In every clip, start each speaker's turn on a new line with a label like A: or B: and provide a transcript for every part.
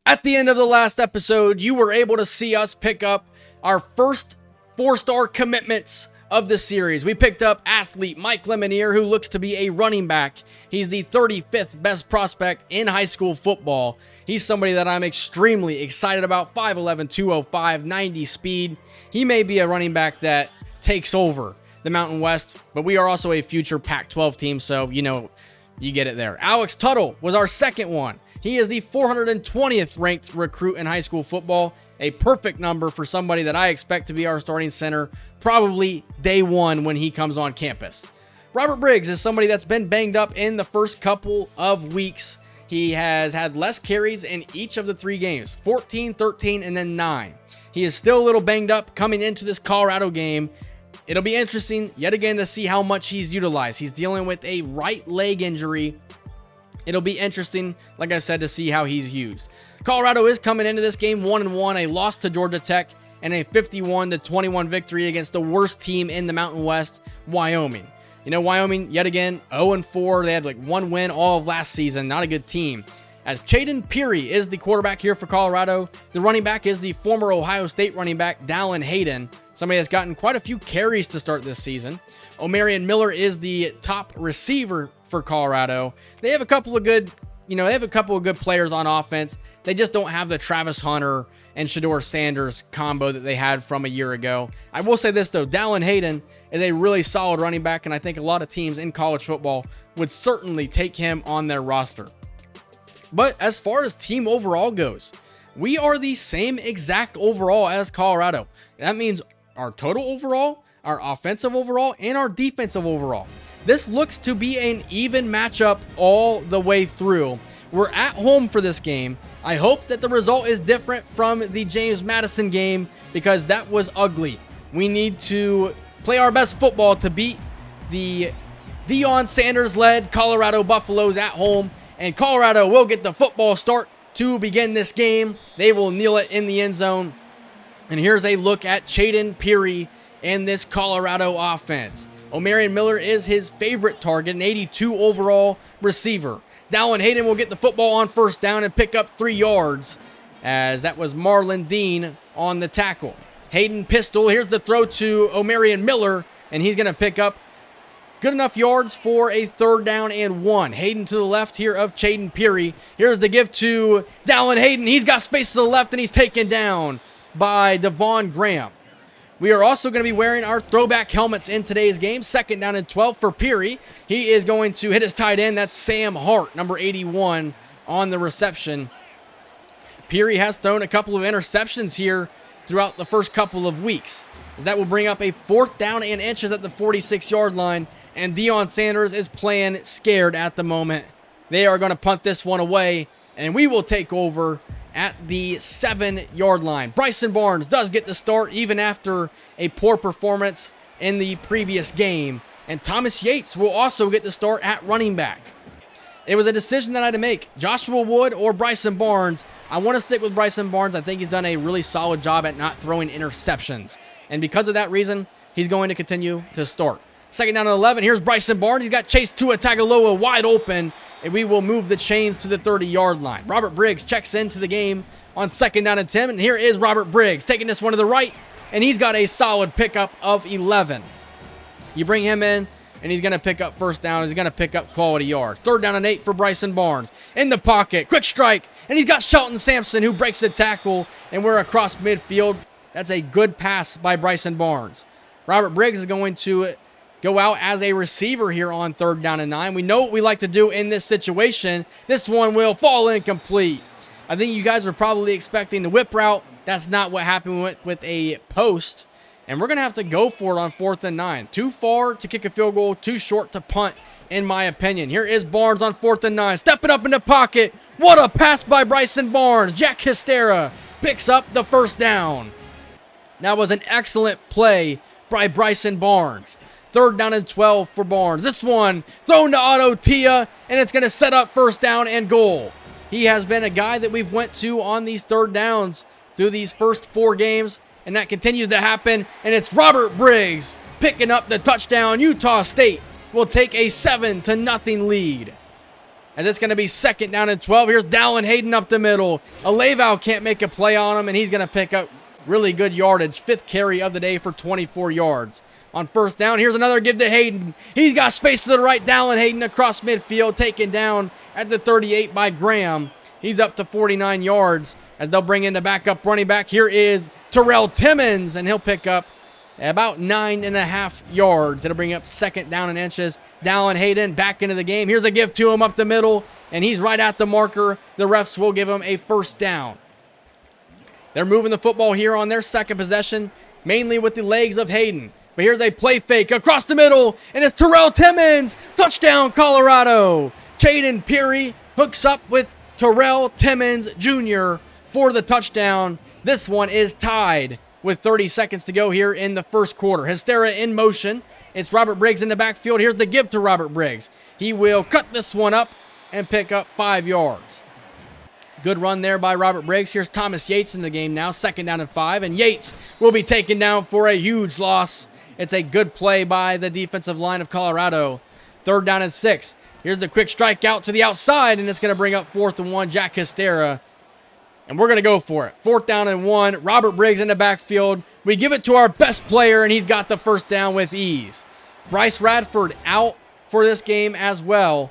A: At the end of the last episode, you were able to see us pick up our first 4-star commitments of the series. We picked up athlete Mike Lemonier, who looks to be a running back. He's the 35th best prospect in high school football. He's somebody that I'm extremely excited about. 5'11", 205, 90 speed. He may be a running back that takes over the Mountain West, but we are also a future Pac-12 team, so you get it there. Alex Tuttle was our second one. He is the 420th ranked recruit in high school football, a perfect number for somebody that I expect to be our starting center probably day one when he comes on campus. Robert Briggs is somebody that's been banged up in the first couple of weeks. He has had less carries in each of the 3 games, 14, 13, and then 9. He is still a little banged up coming into this Colorado game. It'll be interesting yet again to see how much he's utilized. He's dealing with a right leg injury. It'll be interesting, like I said, to see how he's used. Colorado is coming into this game 1-1, a loss to Georgia Tech, and a 51-21 victory against the worst team in the Mountain West, Wyoming. Wyoming, yet again, 0-4. They had like 1 win all of last season. Not a good team. As Chaden Peary is the quarterback here for Colorado, the running back is the former Ohio State running back, Dallin Hayden, somebody that's gotten quite a few carries to start this season. Omarion Miller is the top receiver for Colorado. They have a couple of good, players on offense. They just don't have the Travis Hunter and Shedeur Sanders combo that they had from a year ago. I will say this though, Dallin Hayden is a really solid running back, and I think a lot of teams in college football would certainly take him on their roster. But as far as team overall goes, we are the same exact overall as Colorado. That means our total overall, our offensive overall, and our defensive overall. This looks to be an even matchup all the way through. We're at home for this game. I hope that the result is different from the James Madison game because that was ugly. We need to play our best football to beat the Deion Sanders-led Colorado Buffaloes at home, and Colorado will get the football start to begin this game. They will kneel it in the end zone. And here's a look at Chaden Peary and this Colorado offense. Omarion Miller is his favorite target, an 82 overall receiver. Dallin Hayden will get the football on first down and pick up 3 yards, as that was Marlon Dean on the tackle. Hayden pistol, here's the throw to Omarion Miller, and he's going to pick up good enough yards for a 3rd down and 1. Hayden to the left here of Chaden Peary. Here's the give to Dallin Hayden. He's got space to the left, and he's taken down by Devon Graham. We are also going to be wearing our throwback helmets in today's game. 2nd down and 12 for Peary. He is going to hit his tight end. That's Sam Hart, number 81, on the reception. Peary has thrown a couple of interceptions here throughout the first couple of weeks. That will bring up a 4th down and inches at the 46-yard line, and Deion Sanders is playing scared at the moment. They are going to punt this one away, and we will take over at the 7-yard line. Bryson Barnes does get the start even after a poor performance in the previous game. And Thomas Yates will also get the start at running back. It was a decision that I had to make. Joshua Wood or Bryson Barnes. I want to stick with Bryson Barnes. I think he's done a really solid job at not throwing interceptions. And because of that reason, he's going to continue to start. 2nd down and 11. Here's Bryson Barnes. He's got Chase Tua Tagovailoa wide open, and we will move the chains to the 30-yard line. Robert Briggs checks into the game on 2nd down and 10, and here is Robert Briggs taking this one to the right, and he's got a solid pickup of 11. You bring him in, and he's going to pick up 1st down. He's going to pick up quality yards. 3rd down and 8 for Bryson Barnes. In the pocket, quick strike, and he's got Shelton Sampson who breaks the tackle, and we're across midfield. That's a good pass by Bryson Barnes. Robert Briggs is going to go out as a receiver here on 3rd down and 9. We know what we like to do in this situation. This one will fall incomplete. I think you guys were probably expecting the whip route. That's not what happened with a post. And we're going to have to go for it on 4th and 9. Too far to kick a field goal, too short to punt, in my opinion. Here is Barnes on 4th and 9. Stepping up in the pocket. What a pass by Bryson Barnes. Jack Hystera picks up the 1st down. That was an excellent play by Bryson Barnes. 3rd down and 12 for Barnes. This one thrown to Otto Tia, and it's going to set up 1st down and goal. He has been a guy that we've went to on these 3rd downs through these first 4 games, and that continues to happen, and it's Robert Briggs picking up the touchdown. Utah State will take a 7-0 lead. as it's going to be 2nd down and 12. Here's Dallin Hayden up the middle. Aleval can't make a play on him, and he's going to pick up really good yardage. 5th carry of the day for 24 yards. On 1st down, here's another give to Hayden. He's got space to the right. Dallin Hayden across midfield, taken down at the 38 by Graham. He's up to 49 yards as they'll bring in the backup running back. Here is Terrell Timmons, and he'll pick up about 9.5 yards. It'll bring up 2nd down and inches. Dallin Hayden back into the game. Here's a give to him up the middle, and he's right at the marker. The refs will give him a 1st down. They're moving the football here on their 2nd possession, mainly with the legs of Hayden. But here's a play fake across the middle, and it's Terrell Timmons. Touchdown, Colorado. Caden Peary hooks up with Terrell Timmons Jr. for the touchdown. This one is tied with 30 seconds to go here in the 1st quarter. Hystera in motion. It's Robert Briggs in the backfield. Here's the give to Robert Briggs. He will cut this one up and pick up 5 yards. Good run there by Robert Briggs. Here's Thomas Yates in the game now. 2nd down and 5. And Yates will be taken down for a huge loss. It's a good play by the defensive line of Colorado. 3rd down and 6. Here's the quick strike out to the outside, and it's going to bring up 4th and 1, Jack Hystera. And we're going to go for it. 4th down and 1. Robert Briggs in the backfield. We give it to our best player, and he's got the 1st down with ease. Bryce Radford out for this game as well,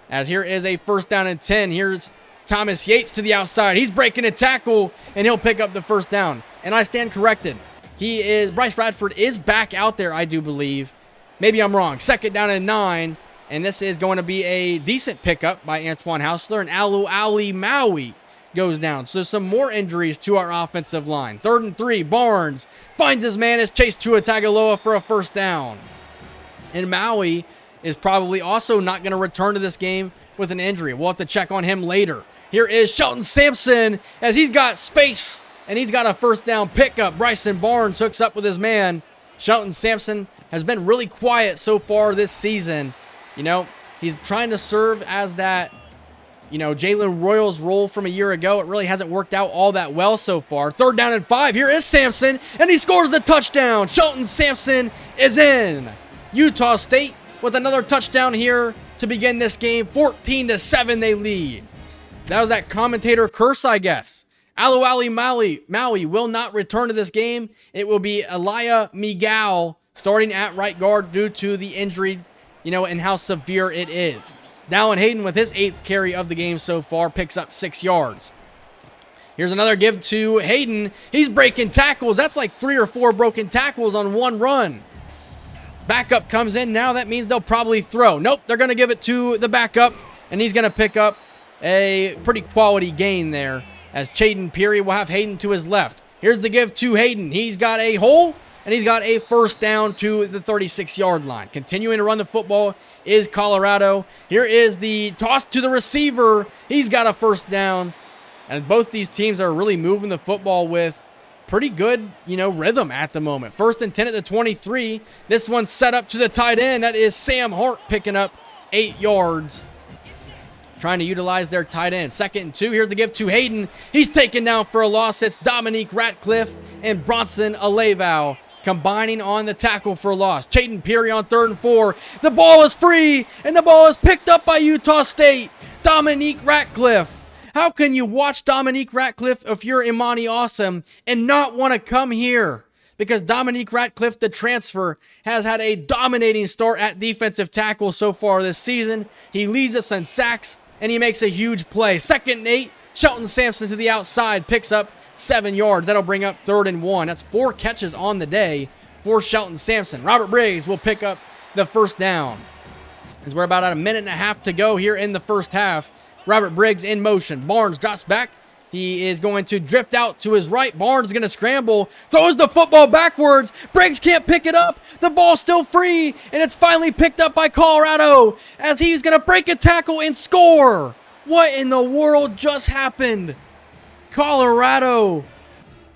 A: as here is a 1st down and 10. Here's Thomas Yates to the outside. He's breaking a tackle, and he'll pick up the 1st down. And I stand corrected. Bryce Radford is back out there, I do believe. Maybe I'm wrong. 2nd down and 9. And this is going to be a decent pickup by Antoine Hausler. And Ali Maui goes down. So some more injuries to our offensive line. 3rd and 3. Barnes finds his man. Is chased Tua Tagovailoa for a 1st down. And Maui is probably also not going to return to this game with an injury. We'll have to check on him later. Here is Shelton Sampson as he's got space. And he's got a 1st down pickup. Bryson Barnes hooks up with his man. Shelton Sampson has been really quiet so far this season. You know, he's trying to serve as that, Jalen Royals role from a year ago. It really hasn't worked out all that well so far. 3rd down and 5. Here is Sampson, and he scores the touchdown. Shelton Sampson is in. Utah State with another touchdown here to begin this game. 14-7 they lead. That was that commentator curse, I guess. Aluali Maui will not return to this game. It will be Elia Miguel starting at right guard due to the injury, and how severe it is. Dallin Hayden with his 8th carry of the game so far picks up 6 yards. Here's another give to Hayden. He's breaking tackles. That's like 3 or 4 broken tackles on one run. Backup comes in now. That means they'll probably throw. Nope, they're going to give it to the backup, and he's going to pick up a pretty quality gain there as Caden Peary will have Hayden to his left. Here's the give to Hayden. He's got a hole, and he's got a 1st down to the 36-yard line. Continuing to run the football is Colorado. Here is the toss to the receiver. He's got a 1st down. And both these teams are really moving the football with pretty good, rhythm at the moment. 1st and 10 at the 23. This one's set up to the tight end. That is Sam Hart picking up 8 yards. Trying to utilize their tight end. 2nd and 2. Here's the give to Hayden. He's taken down for a loss. It's Dominique Ratcliffe and Bronson Aleval combining on the tackle for loss. Caden Peary on 3rd and 4. The ball is free, and the ball is picked up by Utah State. Dominique Ratcliffe. How can you watch Dominique Ratcliffe if you're Imani Awesome and not want to come here? Because Dominique Ratcliffe, the transfer, has had a dominating start at defensive tackle so far this season. He leads us in sacks, and he makes a huge play. 2nd and 8. Shelton Sampson to the outside picks up 7 yards. That'll bring up 3rd and 1. That's 4 catches on the day for Shelton Sampson. Robert Briggs will pick up the 1st down. As we're about at a minute and a half to go here in the 1st half. Robert Briggs in motion. Barnes drops back. He is going to drift out to his right. Barnes is going to scramble. Throws the football backwards. Briggs can't pick it up. The ball's still free. And it's finally picked up by Colorado as he's going to break a tackle and score. What in the world just happened? Colorado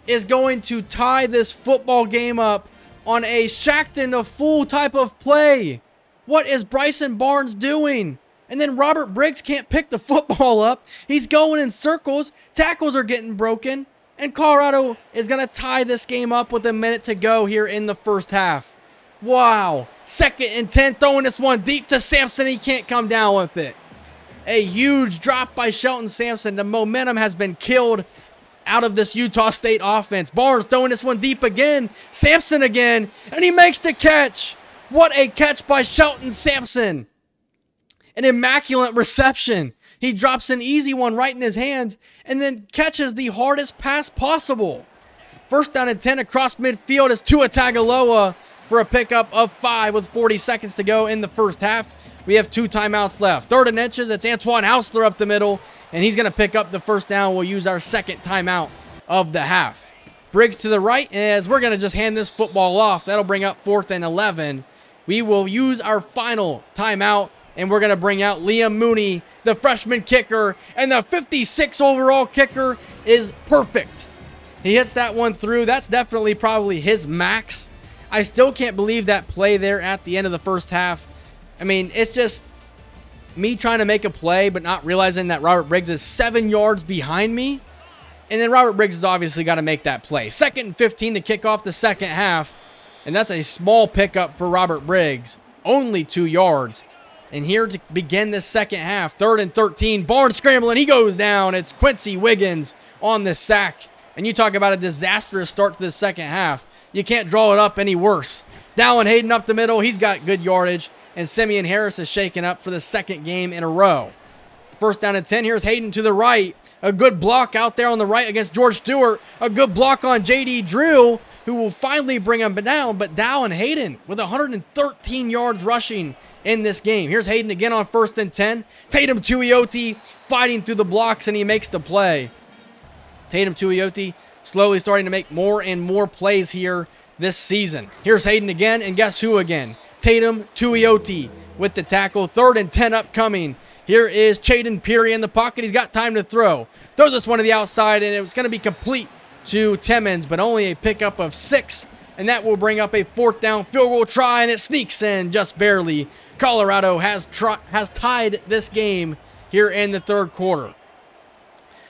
A: is going to tie this football game up on a Shackton to full type of play. What is Bryson Barnes doing? And then Robert Briggs can't pick the football up. He's going in circles. Tackles are getting broken. And Colorado is going to tie this game up with a minute to go here in the 1st half. Wow. 2nd and 10, throwing this one deep to Sampson. He can't come down with it. A huge drop by Shelton Sampson. The momentum has been killed out of this Utah State offense. Barnes throwing this one deep again. Sampson again, and he makes the catch. What a catch by Shelton Sampson. An immaculate reception. He drops an easy one right in his hands and then catches the hardest pass possible. First down and 10 across midfield is Tua Tagovailoa for a pickup of 5 with 40 seconds to go in the first half. We have 2 timeouts left. 3rd and inches, it's Antoine Hausler up the middle, and he's going to pick up the first down. We'll use our second timeout of the half. Briggs to the right, as we're going to just hand this football off. That'll bring up 4th and 11. We will use our final timeout, and we're going to bring out Liam Mooney, the freshman kicker, and the 56 overall kicker is perfect. He hits that one through. That's definitely probably his max. I still can't believe that play there at the end of the first half. I mean, it's just me trying to make a play, but not realizing that Robert Briggs is 7 yards behind me. And then Robert Briggs has obviously got to make that play. 2nd and 15 to kick off the second half. And that's a small pickup for Robert Briggs. Only 2 yards. And here to begin this second half, 3rd and 13. Barnes scrambling. He goes down. It's Quincy Wiggins on the sack. And you talk about a disastrous start to the second half. You can't draw it up any worse. Dallin Hayden up the middle. He's got good yardage. And Simeon Harris is shaken up for the second game in a row. First down and 10. Here's Hayden to the right. A good block out there on the right against George Stewart. A good block on J.D. Drew, who will finally bring him down. But Dallin Hayden with 113 yards rushing in this game. Here's Hayden again on 1st and 10. Tatum Tuioti fighting through the blocks, and he makes the play. Tatum Tuioti slowly starting to make more and more plays here this season. Here's Hayden again, and guess who again? Tatum Tuioti with the tackle. 3rd and 10 upcoming. Here is Chaden Peary in the pocket. He's got time to throw. Throws this one to the outside, and it was going to be complete to Timmons, but only a pickup of 6. And that will bring up a 4th down field goal try, and it sneaks in just barely. Colorado has tied this game here in the 3rd quarter.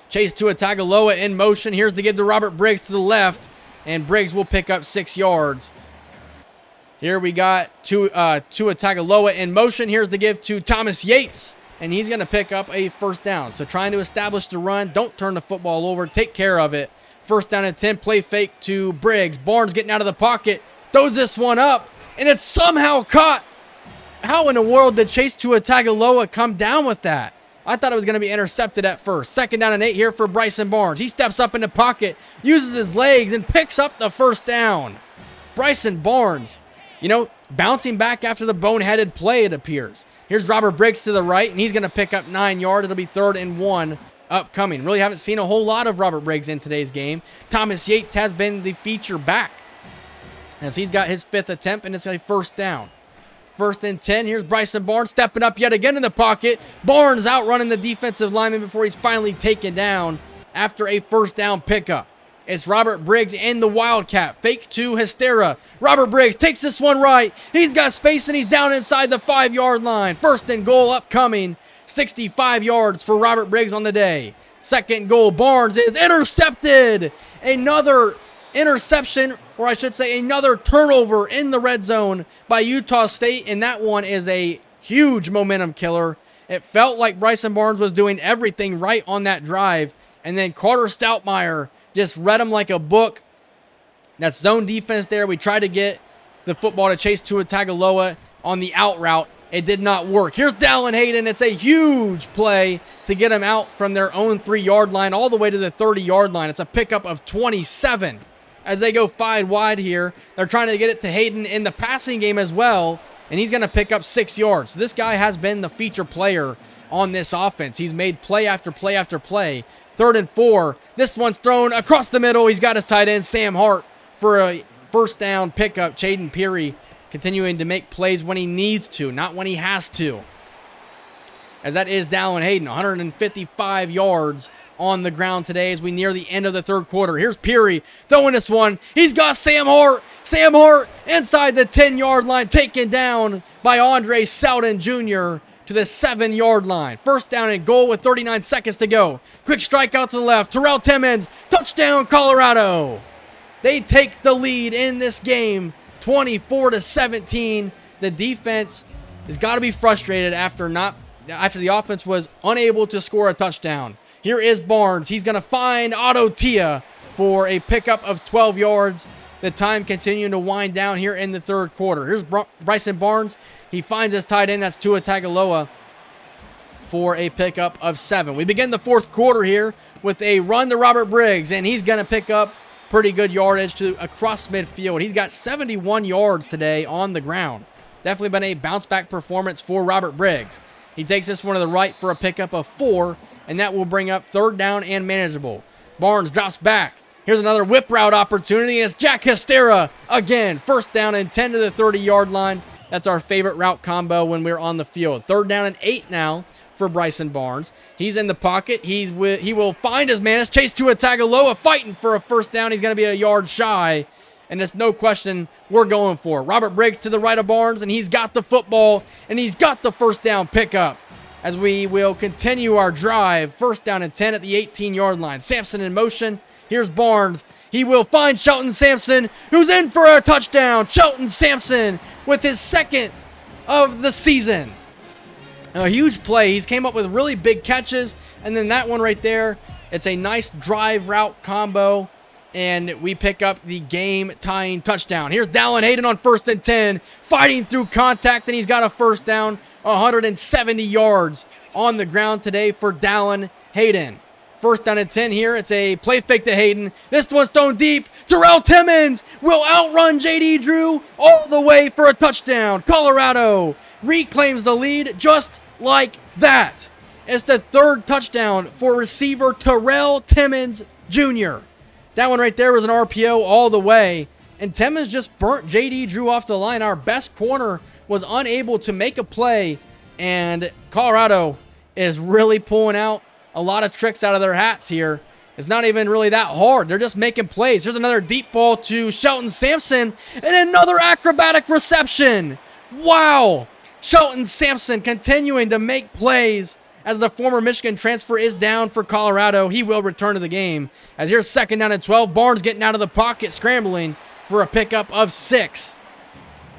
A: Chase Tua Tagovailoa in motion. Here's to give to Robert Briggs to the left, and Briggs will pick up 6 yards. Here we got Tua Tagovailoa in motion. Here's to give to Thomas Yates, and he's going to pick up a 1st down. So trying to establish the run. Don't turn the football over. Take care of it. 1st down and 10. Play fake to Briggs. Barnes getting out of the pocket. Throws this one up, and it's somehow caught. How in the world did Chase Tua Tagovailoa come down with that? I thought it was going to be intercepted at first. 2nd down and 8 here for Bryson Barnes. He steps up in the pocket, uses his legs, and picks up the 1st down. Bryson Barnes, bouncing back after the boneheaded play, it appears. Here's Robert Briggs to the right, and he's going to pick up 9 yards. It'll be 3rd and 1 upcoming. Really haven't seen a whole lot of Robert Briggs in today's game. Thomas Yates has been the feature back, as he's got his 5th attempt, and it's a 1st down. 1st and 10. Here's Bryson Barnes stepping up yet again in the pocket. Barnes outrunning the defensive lineman before he's finally taken down after a 1st down pickup. It's Robert Briggs and the Wildcat. Fake to Hystera. Robert Briggs takes this one right. He's got space, and he's down inside the 5-yard line. 1st and goal upcoming. 65 yards for Robert Briggs on the day. 2nd goal. Barnes is intercepted. Another interception, or I should say another turnover in the red zone by Utah State, and that one is a huge momentum killer. It felt like Bryson Barnes was doing everything right on that drive, and then Carter Stoutmeyer just read him like a book. That's zone defense there. We tried to get the football to Chase Tua Tagovailoa on the out route. It did not work. Here's Dallin Hayden. It's a huge play to get him out from their own 3-yard line all the way to the 30-yard line. It's a pickup of 27. As they go 5 wide here, they're trying to get it to Hayden in the passing game as well, and he's going to pick up 6 yards. So this guy has been the feature player on this offense. He's made play after play after play. 3rd and 4. This one's thrown across the middle. He's got his tight end, Sam Hart, for a 1st down pickup. Chaden Peary continuing to make plays when he needs to, not when he has to. As that is Dallin Hayden, 155 yards on the ground today as we near the end of the 3rd quarter. Here's Peary throwing this one. He's got Sam Hart. Sam Hart inside the 10-yard line, taken down by Andre Selden Jr. to the 7-yard line. 1st down and goal with 39 seconds to go. Quick strike out to the left. Terrell Timmons, touchdown Colorado. They take the lead in this game, 24-17. The defense has got to be frustrated after after the offense was unable to score a touchdown. Here is Barnes. He's going to find Otto Tia for a pickup of 12 yards. The time continuing to wind down here in the third quarter. Here's Bryson Barnes. He finds his tight end. That's Tua Tagovailoa for a pickup of 7. We begin the fourth quarter here with a run to Robert Briggs, and he's going to pick up pretty good yardage to across midfield. He's got 71 yards today on the ground. Definitely been a bounce-back performance for Robert Briggs. He takes this one to the right for a pickup of 4, and that will bring up third down and manageable. Barnes drops back. Here's another whip route opportunity. It's Jack Hystera again. First down and 10 to the 30-yard line. That's our favorite route combo when we're on the field. Third down and 8 now for Bryson Barnes. He's in the pocket. He will find his man. It's Chase Tua Tagovailoa fighting for a first down. He's going to be a yard shy, and it's no question we're going for it. Robert Briggs to the right of Barnes, and he's got the football, and he's got the first down pickup as we will continue our drive. First down and 10 at the 18-yard line. Sampson in motion. Here's Barnes. He will find Shelton Sampson, who's in for a touchdown. Shelton Sampson with his second of the season. A huge play. He's came up with really big catches, and then that one right there, it's a nice drive route combo, and we pick up the game-tying touchdown. Here's Dallin Hayden on first and 10, fighting through contact, and he's got a first down, 170 yards on the ground today for Dallin Hayden. First down and 10 here. It's a play fake to Hayden. This one's thrown deep. Terrell Timmons will outrun J.D. Drew all the way for a touchdown. Colorado reclaims the lead just like that. It's the third touchdown for receiver Terrell Timmons Jr. That one right there was an RPO all the way. And Timmons just burnt J.D. Drew off the line. Our best corner was unable to make a play. And Colorado is really pulling out a lot of tricks out of their hats here. It's not even really that hard. They're just making plays. Here's another deep ball to Shelton Sampson and another acrobatic reception. Wow. Shelton Sampson continuing to make plays as the former Michigan transfer is down for Colorado. He will return to the game. As here's second down and 12. Barnes getting out of the pocket, scrambling for a pickup of 6.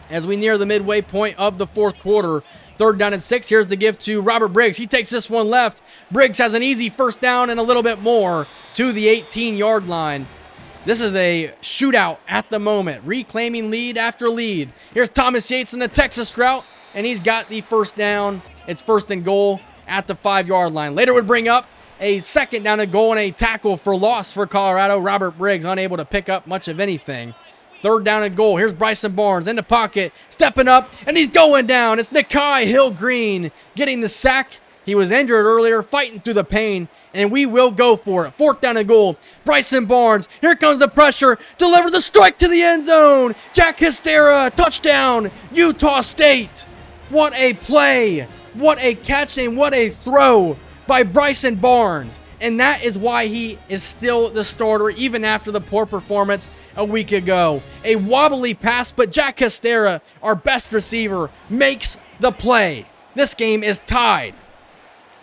A: As we near the midway point of the fourth quarter, third down and 6. Here's the give to Robert Briggs. He takes this one left. Briggs has an easy first down and a little bit more to the 18-yard line. This is a shootout at the moment, reclaiming lead after lead. Here's Thomas Yates in the Texas route, and he's got the first down. It's first and goal at the 5-yard line. Later would bring up a second down and goal and a tackle for loss for Colorado. Robert Briggs unable to pick up much of anything. Third down and goal. Here's Bryson Barnes in the pocket, stepping up, and he's going down. It's Nikai Hill-Green getting the sack. He was injured earlier, fighting through the pain, and we will go for it. Fourth down and goal. Bryson Barnes, here comes the pressure, delivers a strike to the end zone. Jack Hystera, touchdown, Utah State. What a play, what a catch, and what a throw by Bryson Barnes. And that is why he is still the starter, even after the poor performance a week ago. A wobbly pass, but Jack Hystera, our best receiver, makes the play. This game is tied.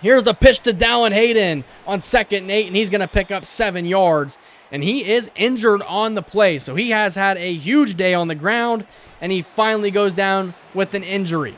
A: Here's the pitch to Dallin Hayden on 2nd and 8, and he's going to pick up 7 yards. And he is injured on the play, so he has had a huge day on the ground, and he finally goes down with an injury.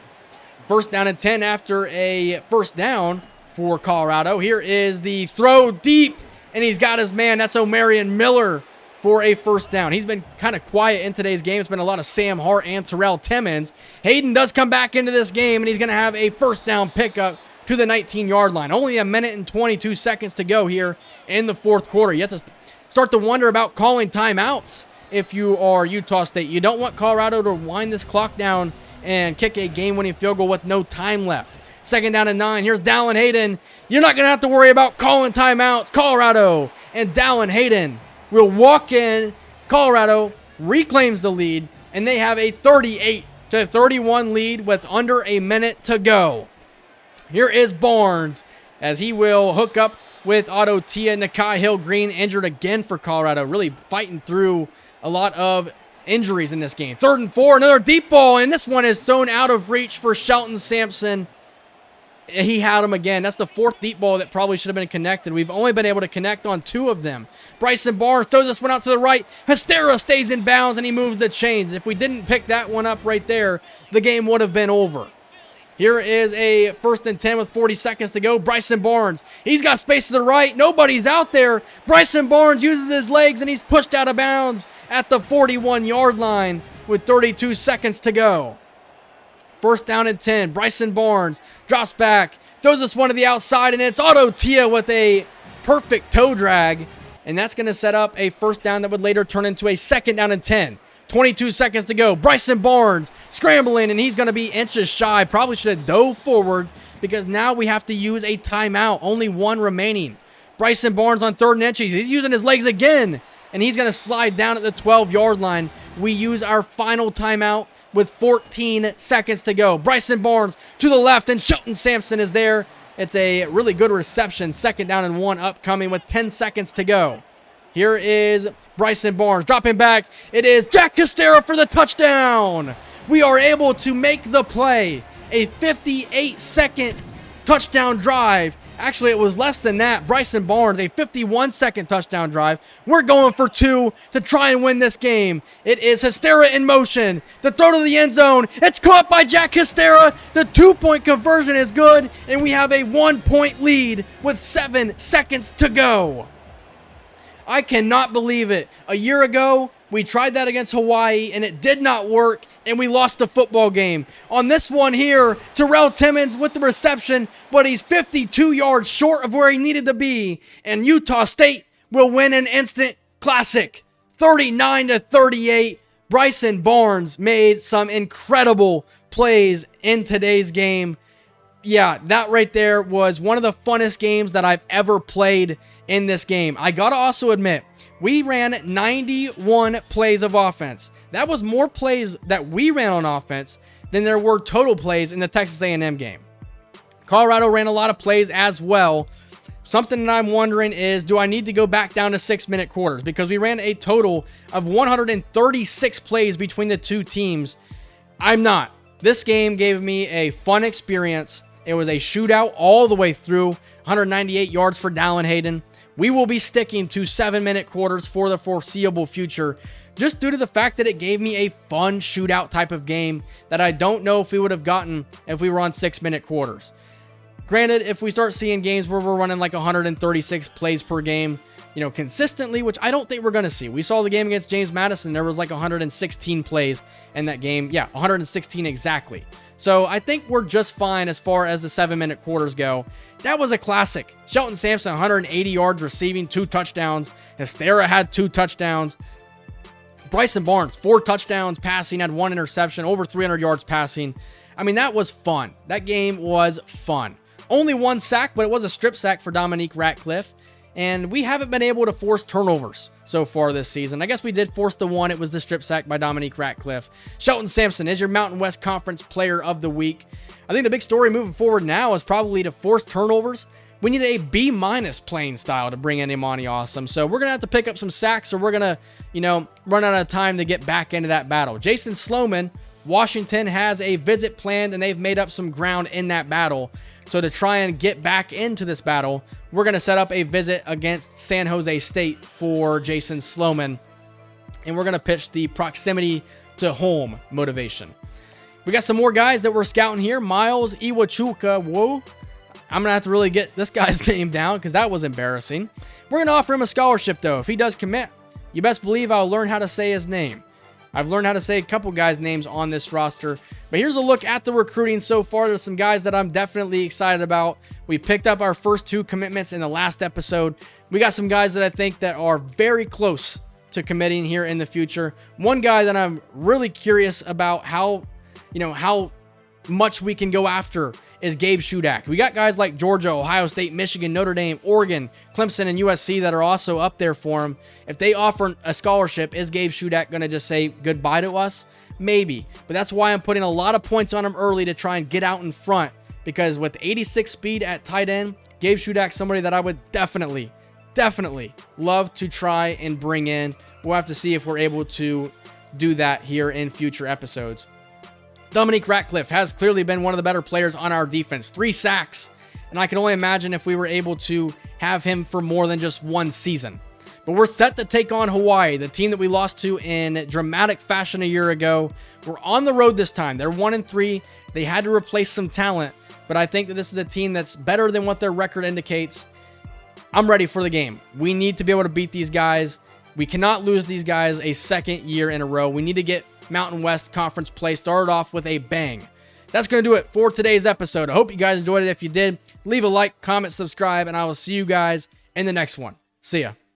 A: First down and 10 after a first down for Colorado. Here is the throw deep, and he's got his man. That's Omarion Miller for a first down. He's been kind of quiet in today's game. It's been a lot of Sam Hart and Terrell Timmons. Hayden does come back into this game, and he's going to have a first down pickup to the 19-yard line. Only a minute and 22 seconds to go here in the fourth quarter. You have to start to wonder about calling timeouts if you are Utah State. You don't want Colorado to wind this clock down and kick a game-winning field goal with no time left. Second down and 9. Here's Dallin Hayden. You're not going to have to worry about calling timeouts. Colorado and Dallin Hayden will walk in. Colorado reclaims the lead, and they have a 38-31 lead with under a minute to go. Here is Barnes as he will hook up with Otto Tia. Nikai Hill-Green injured again for Colorado, really fighting through a lot of injuries in this game. 3rd and 4, another deep ball, and this one is thrown out of reach for Shelton Sampson. He had him again. That's the 4th deep ball that probably should have been connected. We've only been able to connect on 2 of them. Bryson Barnes throws this one out to the right. Hystera stays in bounds, and he moves the chains. If we didn't pick that one up right there, the game would have been over. Here is a 1st and 10 with 40 seconds to go. Bryson Barnes, he's got space to the right. Nobody's out there. Bryson Barnes uses his legs, and he's pushed out of bounds at the 41-yard line with 32 seconds to go. 1st down and 10. Bryson Barnes drops back, throws this one to the outside, and it's Otto Tia with a perfect toe drag. And that's going to set up a 1st down that would later turn into a 2nd down and 10. 22 seconds to go. Bryson Barnes scrambling, and he's going to be inches shy. Probably should have dove forward because now we have to use a timeout. Only one remaining. Bryson Barnes on 3rd and inches. He's using his legs again, and he's going to slide down at the 12-yard line. We use our final timeout with 14 seconds to go. Bryson Barnes to the left, and Shelton Sampson is there. It's a really good reception. 2nd down and 1 upcoming with 10 seconds to go. Here is Bryson Barnes dropping back. It is Jack Costera for the touchdown. We are able to make the play. A 58-second touchdown drive. Actually, it was less than that. Bryson Barnes, a 51-second touchdown drive. We're going for 2 to try and win this game. It is Costera in motion. The throw to the end zone. It's caught by Jack Costera. The 2-point conversion is good, and we have a 1-point lead with 7 seconds to go. I cannot believe it. A year ago, we tried that against Hawaii, and it did not work, and we lost the football game. On this one here, Terrell Timmons with the reception, but he's 52 yards short of where he needed to be, and Utah State will win an instant classic. 39-38. Bryson Barnes made some incredible plays in today's game. Yeah, that right there was one of the funnest games that I've ever played in this game. I gotta also admit, we ran 91 plays of offense. That was more plays that we ran on offense than there were total plays in the Texas A&M game. Colorado ran a lot of plays as well. Something that I'm wondering is, do I need to go back down to 6-minute quarters? Because we ran a total of 136 plays between the two teams. I'm not. This game gave me a fun experience. It was a shootout all the way through. 198 yards for Dallin Hayden. We will be sticking to 7-minute quarters for the foreseeable future, just due to the fact that it gave me a fun shootout type of game that I don't know if we would have gotten if we were on 6-minute quarters. Granted, if we start seeing games where we're running like 136 plays per game, consistently, which I don't think we're going to see. We saw the game against James Madison. There was like 116 plays in that game. Yeah, 116 exactly. So I think we're just fine as far as the 7-minute quarters go. That was a classic. Shelton Sampson, 180 yards receiving, 2 touchdowns. Costera had 2 touchdowns. Bryson Barnes, 4 touchdowns passing, had 1 interception, over 300 yards passing. I mean, that was fun. That game was fun. Only 1 sack, but it was a strip sack for Dominique Ratcliffe. And we haven't been able to force turnovers so far this season. I guess we did force the one. It was the strip sack by Dominique Ratcliffe. Shelton Sampson is your Mountain West Conference Player of the Week. I think the big story moving forward now is probably to force turnovers. We need a B- playing style to bring in Imani Awesome. So we're going to have to pick up some sacks, or we're going to, run out of time to get back into that battle. Jason Sloman, Washington has a visit planned, and they've made up some ground in that battle. So to try and get back into this battle, we're going to set up a visit against San Jose State for Jason Sloman. And we're going to pitch the proximity to home motivation. We got some more guys that we're scouting here. Miles Iwachuka. Whoa. I'm going to have to really get this guy's name down because that was embarrassing. We're going to offer him a scholarship, though. If he does commit, you best believe I'll learn how to say his name. I've learned how to say a couple guys' names on this roster. But here's a look at the recruiting so far. There's some guys that I'm definitely excited about. We picked up our first 2 commitments in the last episode. We got some guys that I think that are very close to committing here in the future. One guy that I'm really curious about how much we can go after is Gabe Shudak. We got guys like Georgia, Ohio State, Michigan, Notre Dame, Oregon, Clemson, and USC that are also up there for him. If they offer a scholarship, is Gabe Shudak going to just say goodbye to us? Maybe. But that's why I'm putting a lot of points on him early to try and get out in front. Because with 86 speed at tight end, Gabe Shudak, somebody that I would definitely love to try and bring in. We'll have to see if we're able to do that here in future episodes. Dominique Ratcliffe has clearly been one of the better players on our defense. 3 sacks. And I can only imagine if we were able to have him for more than just 1 season. But we're set to take on Hawaii, the team that we lost to in dramatic fashion a year ago. We're on the road this time. They're 1-3. They had to replace some talent, but I think that this is a team that's better than what their record indicates. I'm ready for the game. We need to be able to beat these guys. We cannot lose these guys a second year in a row. We need to get Mountain West Conference play started off with a bang. That's going to do it for today's episode. I hope you guys enjoyed it. If you did, leave a like, comment, subscribe, and I will see you guys in the next one. See ya.